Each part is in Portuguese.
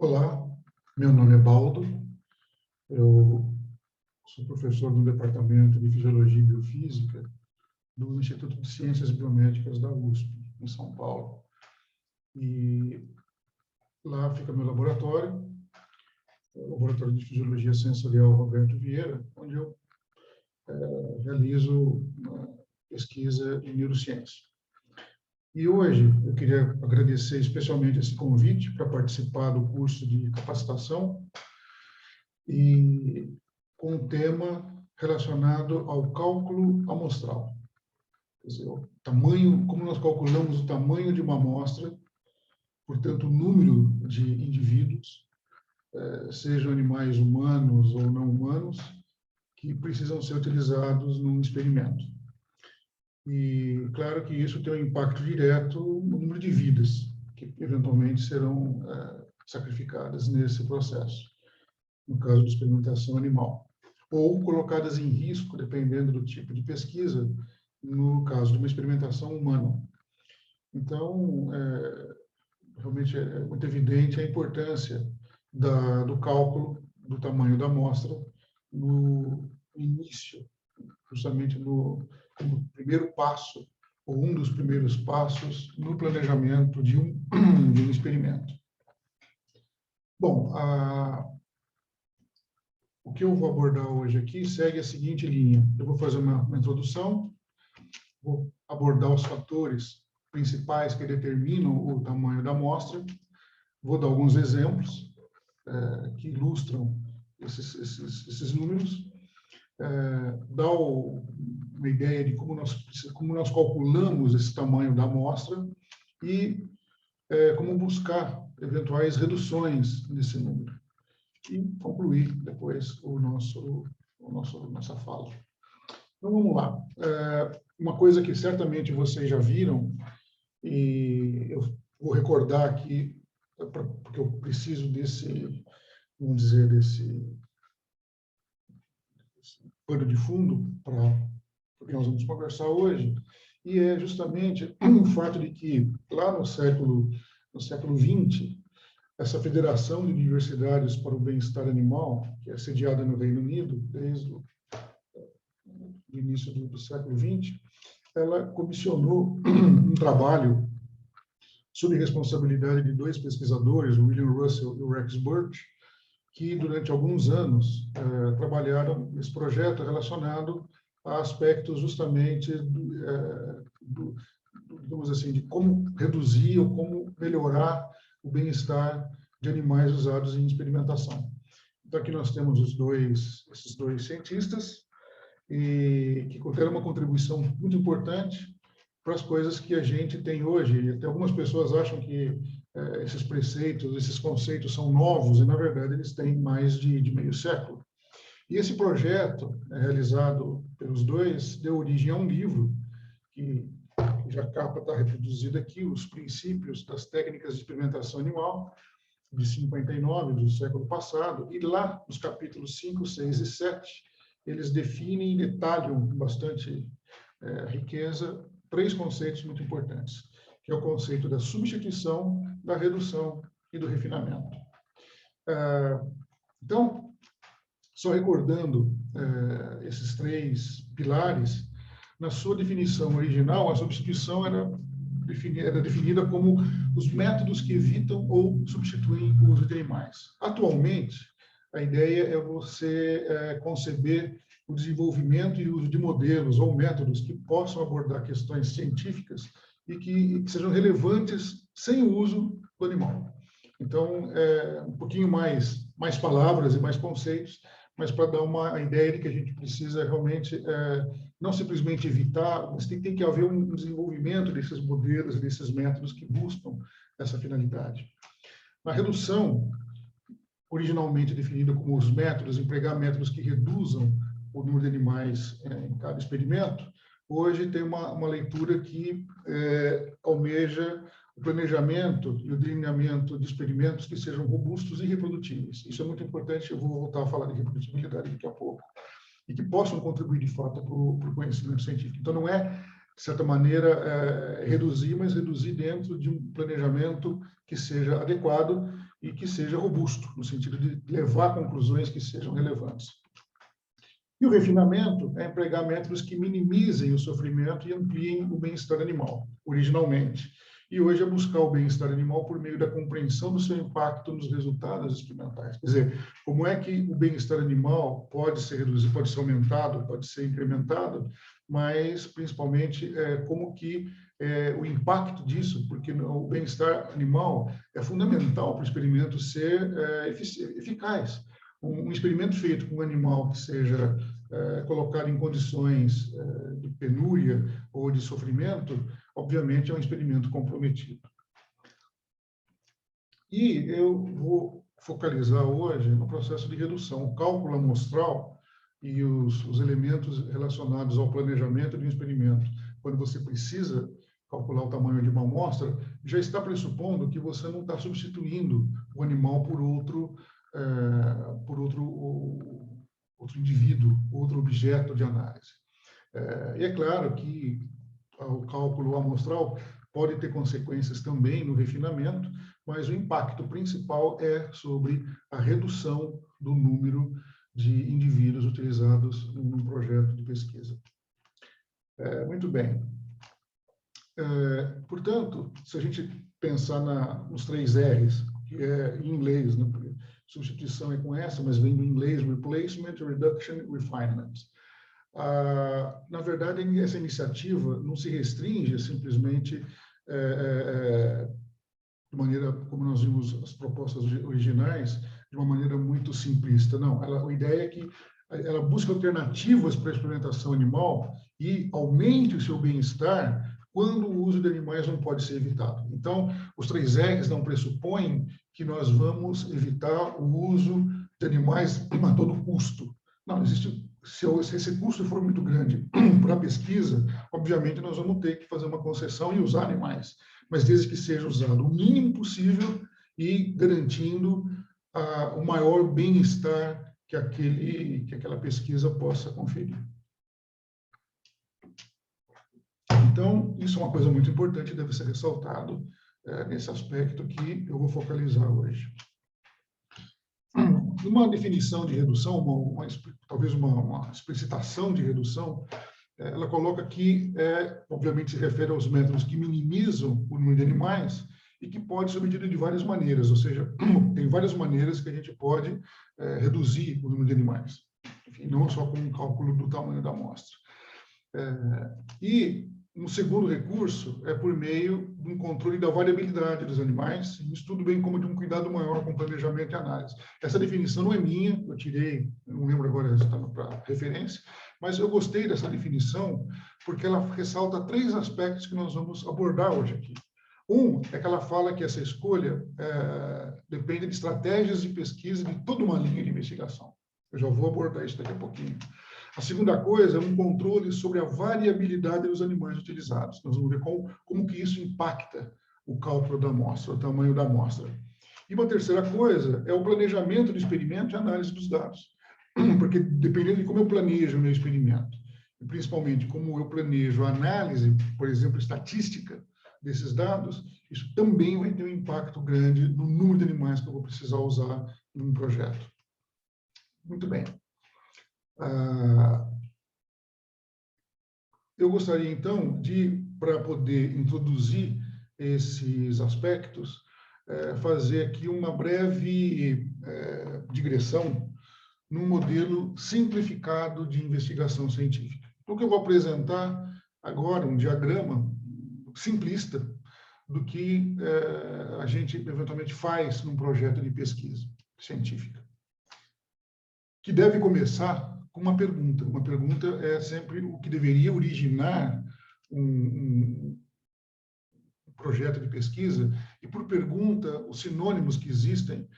Olá, meu nome é Baldo, eu sou professor no Departamento de Fisiologia e Biofísica do Instituto de Ciências Biomédicas da USP, em São Paulo. E lá fica meu laboratório, o Laboratório de Fisiologia Sensorial Roberto Vieira, onde eu realizo uma pesquisa em neurociência. E hoje eu queria agradecer especialmente esse convite para participar do curso de capacitação e com um tema relacionado ao cálculo amostral. Quer dizer, o tamanho, como nós calculamos o tamanho de uma amostra, portanto, o número de indivíduos, sejam animais humanos ou não humanos, que precisam ser utilizados num experimento. E, claro que isso tem um impacto direto no número de vidas que, eventualmente, serão sacrificadas nesse processo, no caso de experimentação animal, ou colocadas em risco, dependendo do tipo de pesquisa, no caso de uma experimentação humana. Então, realmente é muito evidente a importância do cálculo do tamanho da amostra no início, justamente no primeiro passo, ou um dos primeiros passos no planejamento de um experimento. Bom, o que eu vou abordar hoje aqui segue a seguinte linha. Eu vou fazer uma introdução, vou abordar os fatores principais que determinam o tamanho da amostra, vou dar alguns exemplos que ilustram esses números, dar uma ideia de como nós calculamos esse tamanho da amostra e como buscar eventuais reduções nesse número. E concluir depois nossa fala. Então, vamos lá. Uma coisa que certamente vocês já viram, e eu vou recordar aqui, porque eu preciso vamos dizer, desse pano de fundo para o que nós vamos conversar hoje, e é justamente o fato de que, lá no século XX, essa Federação de Universidades para o Bem-Estar Animal, que é sediada no Reino Unido desde o início do século XX, ela comissionou um trabalho sob responsabilidade de dois pesquisadores, o William Russell e o Rex Burch, que durante alguns anos trabalharam nesse projeto relacionado a aspectos justamente digamos assim, de como reduzir ou como melhorar o bem-estar de animais usados em experimentação. Então, aqui nós temos esses dois cientistas, e que deram uma contribuição muito importante para as coisas que a gente tem hoje. E até algumas pessoas acham que esses preceitos, esses conceitos são novos, e, na verdade, eles têm mais de meio século. E esse projeto, realizado pelos dois, deu origem a um livro, cuja capa está reproduzida aqui, Os Princípios das Técnicas de Experimentação Animal, de 59, do século passado, e lá, nos capítulos 5, 6 e 7, eles definem e detalham com bastante riqueza 3 conceitos muito importantes, que é o conceito da substituição, da redução e do refinamento. Então, só recordando esses 3 pilares, na sua definição original, a substituição era definida como os métodos que evitam ou substituem o uso de animais. Atualmente, a ideia é você conceber o desenvolvimento e uso de modelos ou métodos que possam abordar questões científicas e que sejam relevantes sem o uso do animal. Então, um pouquinho mais palavras e mais conceitos, mas para dar uma ideia de que a gente precisa realmente não simplesmente evitar, mas tem que haver um desenvolvimento desses modelos, desses métodos que buscam essa finalidade. Na redução, originalmente definida como os métodos, empregar métodos que reduzam o número de animais em cada experimento, hoje tem uma leitura que almeja o planejamento e o delineamento de experimentos que sejam robustos e reprodutíveis. Isso é muito importante, eu vou voltar a falar de reprodutibilidade daqui a pouco, e que possam contribuir, de fato, para o conhecimento científico. Então, não é de certa maneira, reduzir, mas reduzir dentro de um planejamento que seja adequado e que seja robusto, no sentido de levar conclusões que sejam relevantes. E o refinamento é empregar métodos que minimizem o sofrimento e ampliem o bem-estar animal, originalmente. E hoje é buscar o bem-estar animal por meio da compreensão do seu impacto nos resultados experimentais. Quer dizer, como é que o bem-estar animal pode ser reduzido, pode ser aumentado, pode ser incrementado, mas principalmente como que o impacto disso, porque o bem-estar animal é fundamental para o experimento ser eficaz. Um experimento feito com um animal que seja colocado em condições de penúria ou de sofrimento, obviamente é um experimento comprometido. E eu vou focalizar hoje no processo de redução. O cálculo amostral e os elementos relacionados ao planejamento de um experimento, quando você precisa calcular o tamanho de uma amostra, já está pressupondo que você não está substituindo o animal por outro indivíduo, outro objeto de análise. E é claro que o cálculo amostral pode ter consequências também no refinamento, mas o impacto principal é sobre a redução do número de indivíduos utilizados num projeto de pesquisa. Muito bem. Portanto, se a gente pensar nos 3 R's, que é em inglês, né? Substituição é com essa, mas vem do inglês, replacement, reduction, refinement. Na verdade, essa iniciativa não se restringe simplesmente de maneira, como nós vimos as propostas originais, de uma maneira muito simplista. Não, a ideia é que ela busca alternativas para a experimentação animal e aumente o seu bem-estar quando o uso de animais não pode ser evitado. Então, os 3 R's não pressupõem que nós vamos evitar o uso de animais a todo custo. Não, existe, se esse custo for muito grande para a pesquisa, obviamente nós vamos ter que fazer uma concessão e usar animais, mas desde que seja usado o mínimo possível e garantindo o maior bem-estar que aquela pesquisa possa conferir. Então, isso é uma coisa muito importante, deve ser ressaltado nesse aspecto que eu vou focalizar hoje. Uma definição de redução, talvez uma explicitação de redução, ela coloca que, obviamente, se refere aos métodos que minimizam o número de animais e que pode ser medido de várias maneiras, ou seja, tem várias maneiras que a gente pode reduzir o número de animais, enfim, não só com o cálculo do tamanho da amostra. E um segundo recurso é por meio de um controle da variabilidade dos animais, e isso tudo bem como de um cuidado maior com planejamento e análise. Essa definição não é minha, eu tirei, não lembro agora se está para referência, mas eu gostei dessa definição porque ela ressalta 3 aspectos que nós vamos abordar hoje aqui. Um é que ela fala que essa escolha depende de estratégias de pesquisa de toda uma linha de investigação. Eu já vou abordar isso daqui a pouquinho. A segunda coisa é um controle sobre a variabilidade dos animais utilizados. Nós vamos ver como que isso impacta o cálculo da amostra, o tamanho da amostra. E uma terceira coisa é o planejamento do experimento e a análise dos dados. Porque dependendo de como eu planejo o meu experimento, e principalmente como eu planejo a análise, por exemplo, estatística desses dados, isso também vai ter um impacto grande no número de animais que eu vou precisar usar num projeto. Muito bem. Eu gostaria, então, para poder introduzir esses aspectos, fazer aqui uma breve digressão num modelo simplificado de investigação científica. Então, o que eu vou apresentar agora, um diagrama simplista do que a gente, eventualmente, faz num projeto de pesquisa científica, que deve começar com uma pergunta. Uma pergunta é sempre o que deveria originar um projeto de pesquisa, e por pergunta, os sinônimos que existem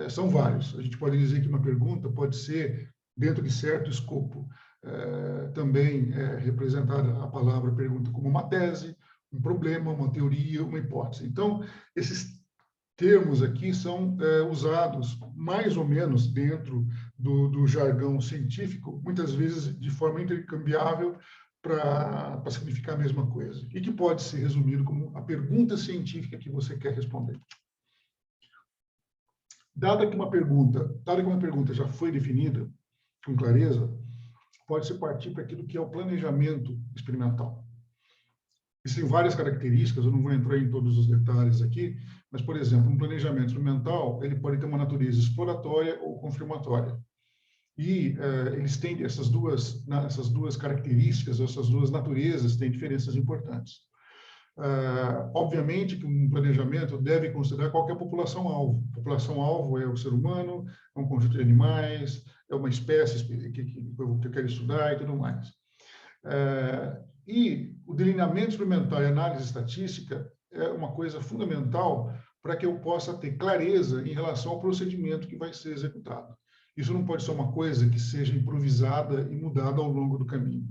são vários. A gente pode dizer que uma pergunta pode ser dentro de certo escopo. Também representada a palavra pergunta como uma tese, um problema, uma teoria, uma hipótese. Então, esses termos aqui são usados mais ou menos dentro do jargão científico, muitas vezes de forma intercambiável, para significar a mesma coisa, e que pode ser resumido como a pergunta científica que você quer responder. Dada que uma pergunta já foi definida com clareza, pode-se partir para aquilo que é o planejamento experimental. Existem várias características, eu não vou entrar em todos os detalhes aqui, mas, por exemplo, um planejamento experimental, ele pode ter uma natureza exploratória ou confirmatória. E eles têm essas duas características, essas duas naturezas têm diferenças importantes. Obviamente que um planejamento deve considerar qual que é a população-alvo. População-alvo é o ser humano, é um conjunto de animais, é uma espécie que eu quero estudar e tudo mais. E o delineamento experimental e análise estatística é uma coisa fundamental para que eu possa ter clareza em relação ao procedimento que vai ser executado. Isso não pode ser uma coisa que seja improvisada e mudada ao longo do caminho.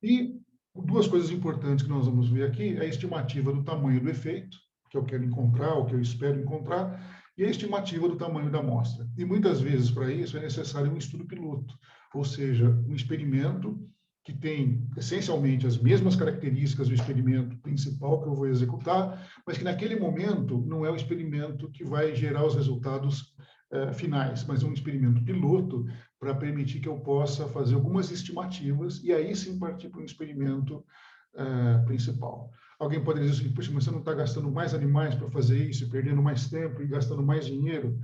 E duas coisas importantes que nós vamos ver aqui é a estimativa do tamanho do efeito, que eu quero encontrar, ou que eu espero encontrar, e a estimativa do tamanho da amostra. E muitas vezes, para isso, é necessário um estudo piloto, ou seja, um experimento que tem, essencialmente, as mesmas características do experimento principal que eu vou executar, mas que, naquele momento, não é o experimento que vai gerar os resultados finais, mas é um experimento piloto para permitir que eu possa fazer algumas estimativas e aí sim partir para um experimento principal. Alguém pode dizer assim, poxa, mas você não está gastando mais animais para fazer isso, perdendo mais tempo e gastando mais dinheiro?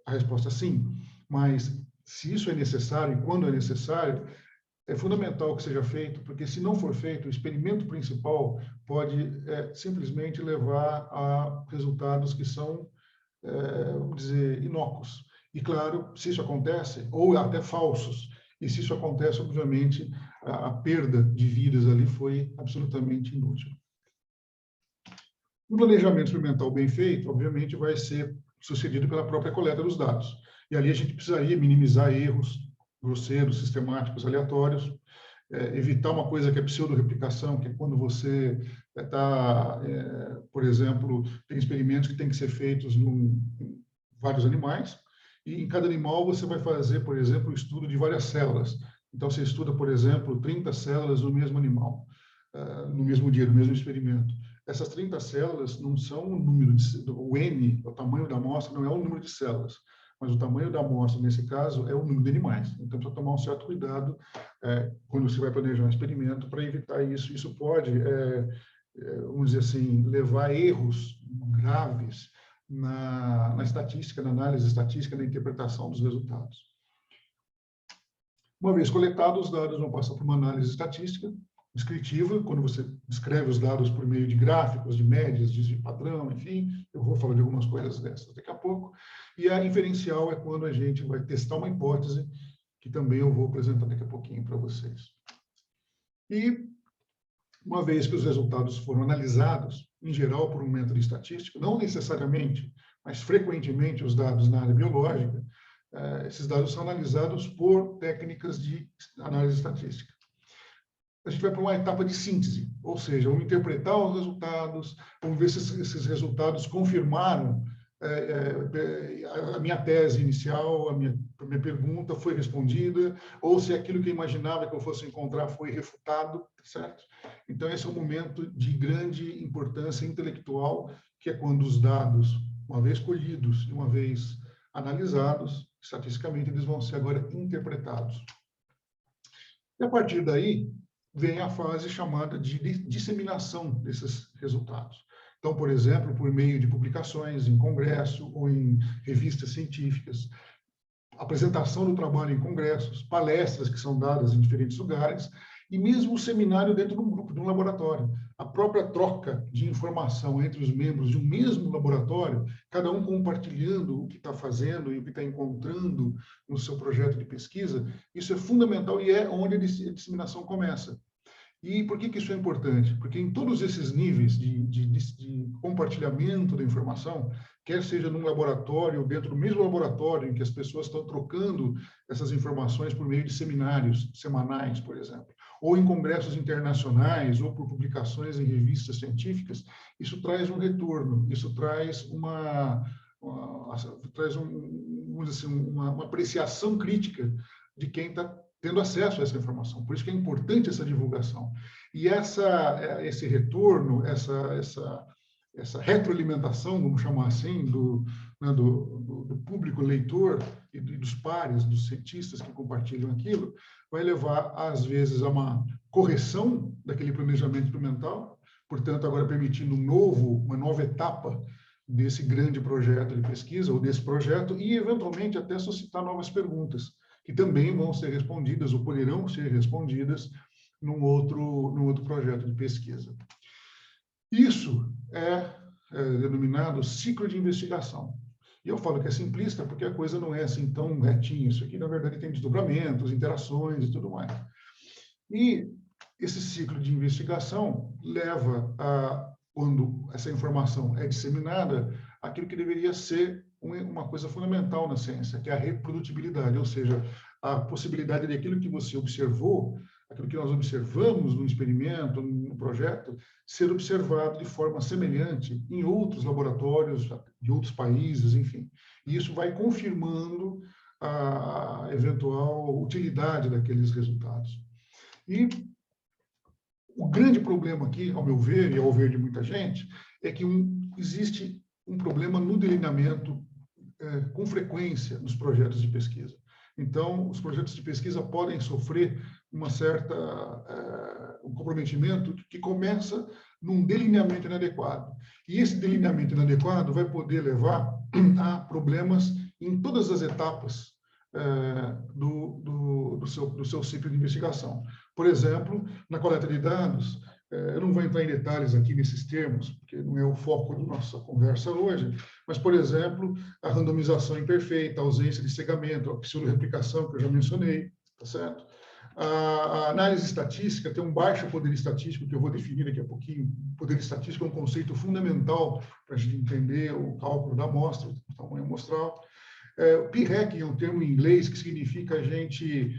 A resposta é sim, mas se isso é necessário e quando é necessário, é fundamental que seja feito, porque se não for feito, o experimento principal pode simplesmente levar a resultados que são vamos dizer, inócuos. E, claro, se isso acontece, ou até falsos, e se isso acontece, obviamente, a perda de vidas ali foi absolutamente inútil. Um planejamento experimental bem feito, obviamente, vai ser sucedido pela própria coleta dos dados. E ali a gente precisaria minimizar erros grosseiros, sistemáticos, aleatórios, evitar uma coisa que é pseudo-replicação, que é quando você está, por exemplo, tem experimentos que têm que ser feitos em vários animais, e em cada animal você vai fazer, por exemplo, o estudo de várias células. Então, você estuda, por exemplo, 30 células no mesmo animal, no mesmo dia, no mesmo experimento. Essas 30 células não são o número o N, o tamanho da amostra, não é o número de células, mas o tamanho da amostra, nesse caso, é o número de animais. Então, precisa tomar um certo cuidado quando você vai planejar um experimento para evitar isso. Isso pode, vamos dizer assim, levar a erros graves na estatística, na análise estatística, na interpretação dos resultados. Uma vez coletados, os dados vão passar por uma análise estatística descritiva, quando você descreve os dados por meio de gráficos, de médias, de padrão, enfim, eu vou falar de algumas coisas dessas daqui a pouco. E a inferencial é quando a gente vai testar uma hipótese, que também eu vou apresentar daqui a pouquinho para vocês. E, uma vez que os resultados foram analisados, em geral por um método estatístico, não necessariamente, mas frequentemente os dados na área biológica, esses dados são analisados por técnicas de análise estatística. A gente vai para uma etapa de síntese, ou seja, vamos interpretar os resultados, vamos ver se esses resultados confirmaram a minha tese inicial, a minha pergunta foi respondida, ou se aquilo que eu imaginava que eu fosse encontrar foi refutado, certo? Então, esse é um momento de grande importância intelectual, que é quando os dados, uma vez colhidos e uma vez analisados, estatisticamente, eles vão ser agora interpretados. E, a partir daí, vem a fase chamada de disseminação desses resultados. Então, por exemplo, por meio de publicações em congresso ou em revistas científicas, apresentação do trabalho em congressos, palestras que são dadas em diferentes lugares, e mesmo o seminário dentro de um grupo, de um laboratório. A própria troca de informação entre os membros de um mesmo laboratório, cada um compartilhando o que está fazendo e o que está encontrando no seu projeto de pesquisa, isso é fundamental e é onde a disseminação começa. E por que isso é importante? Porque em todos esses níveis de compartilhamento da informação, quer seja num laboratório, ou dentro do mesmo laboratório em que as pessoas estão trocando essas informações por meio de seminários semanais, por exemplo, ou em congressos internacionais, ou por publicações em revistas científicas, isso traz um retorno, isso traz uma apreciação crítica de quem está tendo acesso a essa informação. Por isso que é importante essa divulgação. E esse retorno, essa retroalimentação, vamos chamar assim, do público leitor e dos pares, dos cientistas que compartilham aquilo, vai levar, às vezes, a uma correção daquele planejamento instrumental, portanto, agora permitindo uma nova etapa desse grande projeto de pesquisa, ou desse projeto, e, eventualmente, até suscitar novas perguntas, que também vão ser respondidas, ou poderão ser respondidas, num outro projeto de pesquisa. Isso é denominado ciclo de investigação. E eu falo que é simplista porque a coisa não é assim tão retinha. Isso aqui, na verdade, tem desdobramentos, interações e tudo mais. E esse ciclo de investigação leva a, quando essa informação é disseminada, aquilo que deveria ser uma coisa fundamental na ciência, que é a reprodutibilidade, ou seja, a possibilidade de aquilo que você observou, aquilo que nós observamos no experimento, no projeto, ser observado de forma semelhante em outros laboratórios, de outros países, enfim. E isso vai confirmando a eventual utilidade daqueles resultados. E o grande problema aqui, ao meu ver, e ao ver de muita gente, é que existe um problema no delineamento com frequência nos projetos de pesquisa. Então, os projetos de pesquisa podem sofrer um comprometimento que começa num delineamento inadequado. E esse delineamento inadequado vai poder levar a problemas em todas as etapas do seu ciclo de investigação. Por exemplo, na coleta de dados, eu não vou entrar em detalhes aqui nesses termos, porque não é o foco da nossa conversa hoje, mas, por exemplo, a randomização imperfeita, a ausência de cegamento, a pseudo-replicação, que eu já mencionei, tá certo? A análise estatística tem um baixo poder estatístico, que eu vou definir daqui a pouquinho. O poder estatístico é um conceito fundamental para a gente entender o cálculo da amostra, o tamanho amostral. O p-hacking é um termo em inglês que significa a gente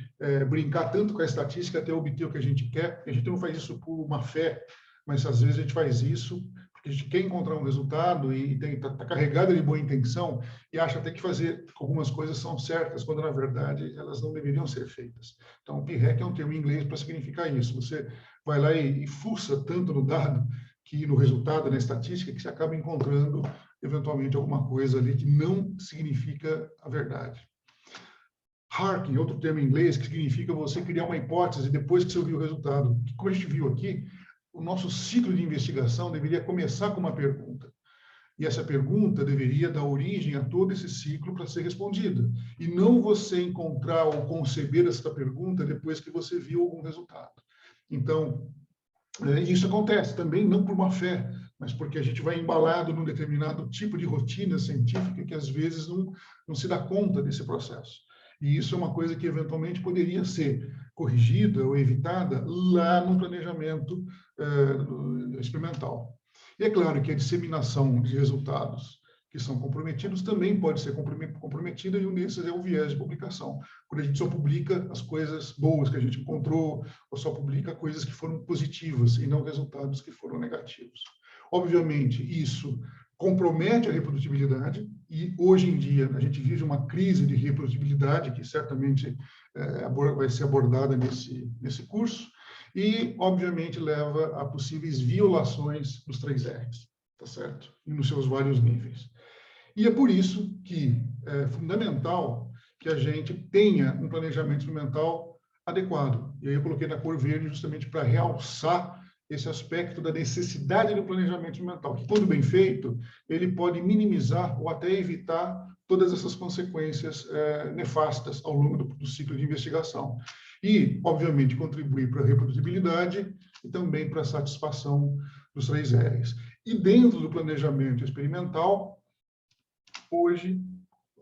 brincar tanto com a estatística até obter o que a gente quer. A gente não faz isso por uma fé, mas às vezes a gente faz isso porque a gente quer encontrar um resultado e está carregada de boa intenção e acha até que fazer algumas coisas são certas, quando na verdade elas não deveriam ser feitas. Então, o p-hacking é um termo em inglês para significar isso. Você vai lá e fuça tanto no dado, que no resultado, na estatística, que você acaba encontrando eventualmente alguma coisa ali que não significa a verdade. Hacking, outro termo em inglês, que significa você criar uma hipótese depois que você ouviu o resultado. Como a gente viu aqui, o nosso ciclo de investigação deveria começar com uma pergunta. E essa pergunta deveria dar origem a todo esse ciclo para ser respondida. E não você encontrar ou conceber essa pergunta depois que você viu algum resultado. Então, isso acontece também não por uma fé, mas porque a gente vai embalado num determinado tipo de rotina científica que às vezes não se dá conta desse processo. E isso é uma coisa que eventualmente poderia ser corrigida ou evitada lá no planejamento experimental. E é claro que a disseminação de resultados que são comprometidos também pode ser comprometida, e um desses é o viés de publicação, quando a gente só publica as coisas boas que a gente encontrou, ou só publica coisas que foram positivas e não resultados que foram negativos. Obviamente, isso compromete a reprodutibilidade, e hoje em dia a gente vive uma crise de reprodutibilidade que certamente vai ser abordada nesse curso, e, obviamente, leva a possíveis violações dos 3 R's, tá certo? E nos seus vários níveis. E é por isso que é fundamental que a gente tenha um planejamento instrumental adequado. E aí eu coloquei na cor verde justamente para realçar esse aspecto da necessidade do planejamento instrumental, que, quando bem feito, ele pode minimizar ou até evitar todas essas consequências nefastas ao longo do ciclo de investigação. E, obviamente, contribuir para a reprodutibilidade e também para a satisfação dos 3 R's. E dentro do planejamento experimental, hoje,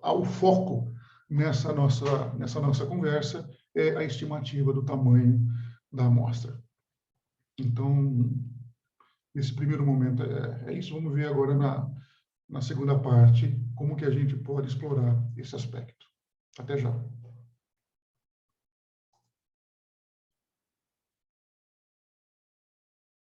o foco nessa nossa conversa é a estimativa do tamanho da amostra. Então, nesse primeiro momento é isso. Vamos ver agora na segunda parte como que a gente pode explorar esse aspecto. Até já.